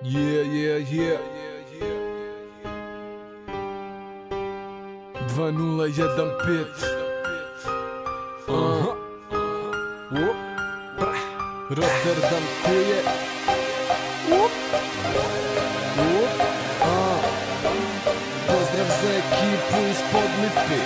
Yeah 2015 Rotterdam kuje Pozdrav za ekipu iz Podlipi.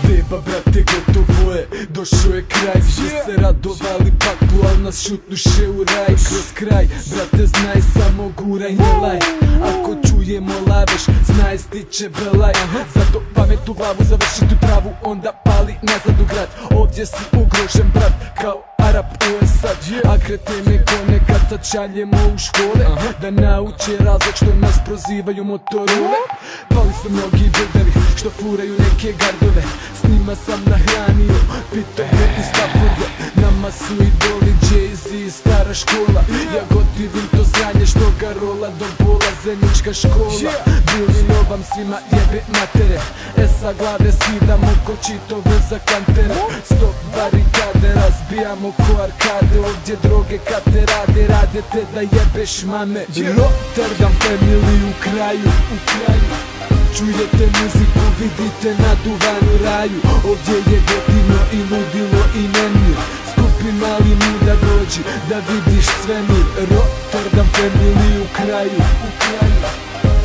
Beba brate gotovo je, došao je kraj. Svi se radovali paklu, al nas šutnuše u raj. Kroz kraj, brate znaj samo guraj ne laj. Ako čujemo laveš, znaj stiće belaj. Zato pamet u glavu, završi tu travu, onda pali nazad u grad. Ovdje si ugrožen brat, kao Arap u sad. A kretene ko nekad sad šaljemo u škole, da nauče razlog što nas prozivaju motorole. Pali su mnogi bilderi što furaju neke gardove. S njima sam nahranio pitove i Stafforde. Nama su idoli Jay-Z, stara škola. Ja gotivim to zranje što ga rola do bola, zemljička škola. Bilino vam svima jebe matere, sa glave skidamo ko čitove za kantere. Stop barikade, razbijamo ko arkade. Ovdje droge kad te rade, rade te da jebeš mame. Rotterdam family u kraju. Čujete muziku, vidite naduvanu raju. Ovdje je gotivno i ludilo i nemir. Skupi mali muda dođi da vidiš svemir. Rotterdam family u kraju.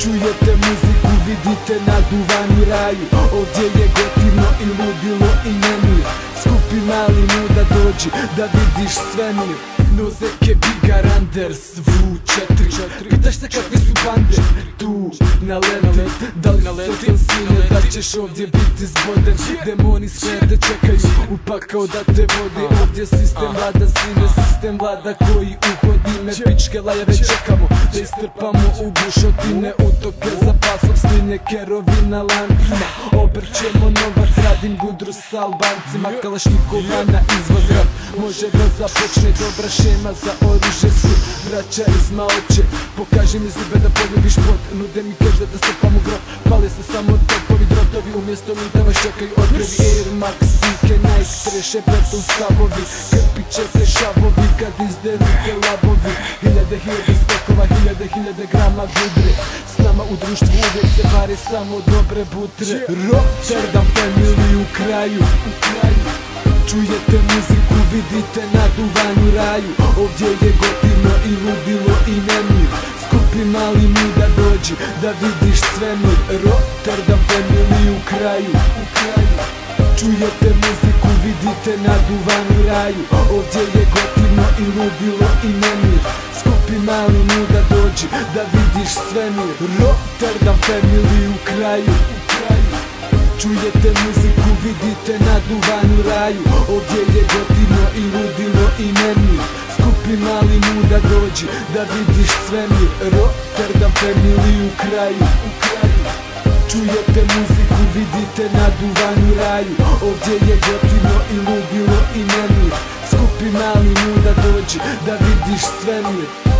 Čujete muziku, vidite naduvanu raju. Ovdje je gotivno i ludilo i nemir. Skupi mali muda dođi da vidiš svemir. Nozeke Bigar Anders, V4. Pitaš se kakve su bande tu na leti. Da li sotom sine da ćeš ovdje biti zboden. Demoni skverde čekaju upakao da te vodi. Ovdje sistem vlada sine, sistem vlada koji uhodi me. Pičke lajeve čekamo da istrpamo u bušotine. Utoke za pasom sline, kerovi na lancima. Obrćemo novac, radim gudru s Albancima. Kalašnikova na izvoz rap može da započne. Dobra šema za oružje su braća iz Maoče. Pokaži mi zube da poljubiš pod. Nude mi keš da stopam u grob. Pale se samo topovi drotovi, umjesto mi da vas čekaju odrevi. Air Max, Nike, Nike, treše beton stavovi. Krpiće te šavovi kad izderu te labovi. Hiljade spekova, hiljade grama gudre. S nama u društvu uvijek se pare samo dobre butre. Rotterdam family u kraju. Čujete muziku, vidite naduvanu raju. Ovdje je gotivno i ludilo i nemir. Skupi mali muda dođi da vidiš svemir. Rotterdam family u kraju. Čujete muziku, vidite naduvanu raju. Ovdje je gotivno i ludilo i nemir. Skupi mali muda dođi da vidiš svemir. Rotterdam family u kraju. Čujete muziku, vidite naduvanu raju. Ovdje je gotivno i ludilo i nemir. Skupi mali muda dođi da vidiš svemir. Rotterdam family u kraju. Čujete muziku, vidite naduvanu raju. Ovdje je gotivno i ludilo i nemir. Skupi mali muda dođi da vidiš svemir.